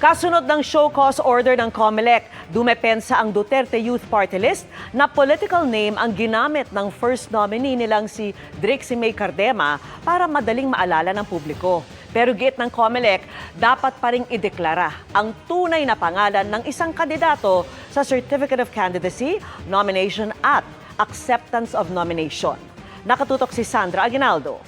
Kasunod ng show cause order ng COMELEC, dumepensa ang Duterte Youth Party List na political name ang ginamit ng first nominee nilang si Drixie May Cardema para madaling maalala ng publiko. Pero git ng COMELEC, dapat pa ring ideklara ang tunay na pangalan ng isang kandidato sa Certificate of Candidacy, Nomination at Acceptance of Nomination. Nakatutok si Sandra Aguinaldo.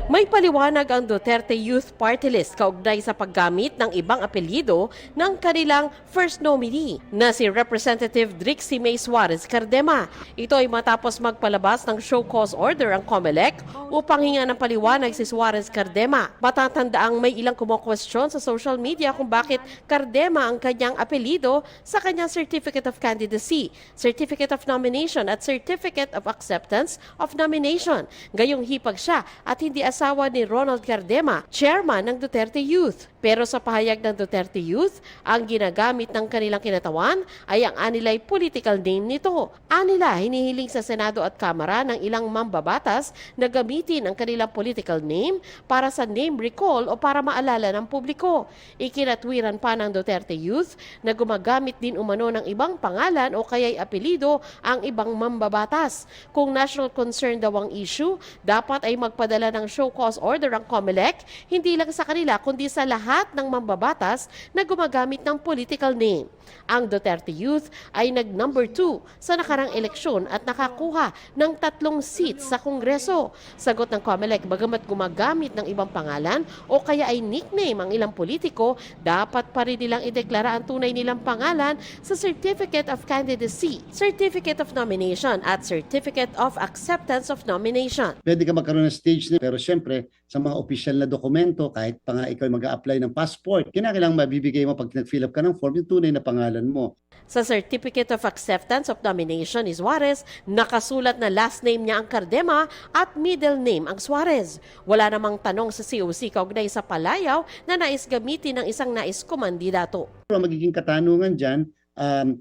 May paliwanag ang Duterte Youth Party List kaugnay sa paggamit ng ibang apelyido ng kanilang first nominee na si Representative Drixie May Suarez Cardema. Ito ay matapos magpalabas ng show cause order ang COMELEC upang hinga ng paliwanag si Suarez Cardema. Matatandaang may ilang kumukwestiyon sa social media kung bakit Cardema ang kanyang apelyido sa kanyang Certificate of Candidacy, Certificate of Nomination at Certificate of Acceptance of Nomination. Gayong hipag siya at hindi asawa ni Ronald Cardema, chairman ng Duterte Youth. Pero sa pahayag ng Duterte Youth, ang ginagamit ng kanilang kinatawan ay ang anilay political name nito. Anila hinihiling sa Senado at Kamara ng ilang mambabatas na gamitin ang kanilang political name para sa name recall o para maalala ng publiko. Ikinatwiran pa ng Duterte Youth na gumagamit din umano ng ibang pangalan o kaya'y apelido ang ibang mambabatas. Kung national concern daw ang issue, dapat ay magpadala ng show cause order ang COMELEC, hindi lang sa kanila kundi sa lahat ng mambabatas na gumagamit ng political name. Ang Duterte Youth ay nag-number 2 sa nakarang eleksyon at nakakuha ng 3 seats sa Kongreso. Sagot ng COMELEC, bagamat gumagamit ng ibang pangalan o kaya ay nickname ang ilang politiko, dapat pa rin nilang ideklara ang tunay nilang pangalan sa Certificate of Candidacy, Certificate of Nomination at Certificate of Acceptance of Nomination. Pwede ka magkaroon ng stage name, pero syempre sa mga opisyal na dokumento, kahit pa nga ikaw mag-a-apply ng passport, kinakailangan mabibigay mo pag nag-fill up ka ng form yung tunay na pangalan mo. Sa Certificate of Acceptance of Nomination ni Suarez, nakasulat na last name niya ang Cardema at middle name ang Suarez. Wala namang tanong sa COC kaugnay sa palayaw na nais gamitin ng isang nais kumandidato. Pero magiging katanungan dyan,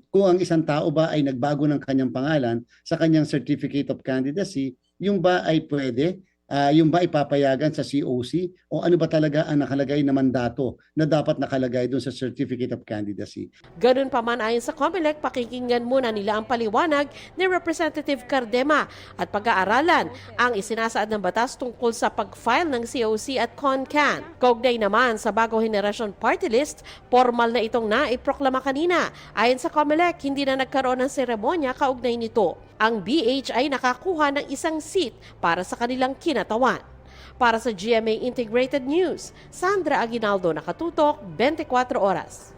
kung ang isang tao ba ay nagbago ng kanyang pangalan sa kanyang Certificate of Candidacy, yung ba ay pwede? Yung ba ipapayagan sa COC o ano ba talaga ang nakalagay na mandato na dapat nakalagay doon sa Certificate of Candidacy? Ganun pa man ayon sa COMELEC, pakikinggan muna nila ang paliwanag ni Representative Cardema at pag-aaralan ang isinasaad ng batas tungkol sa pag-file ng COC at CONCAN. Kaugnay naman sa Bagong Henerasyon Party List, formal na itong naiproklama kanina. Ayon sa COMELEC, hindi na nagkaroon ng seremonya kaugnay nito. Ang BH ay nakakuha ng isang seat para sa kanilang kinatawan. Para sa GMA Integrated News, Sandra Aguinaldo, nakatutok 24 oras.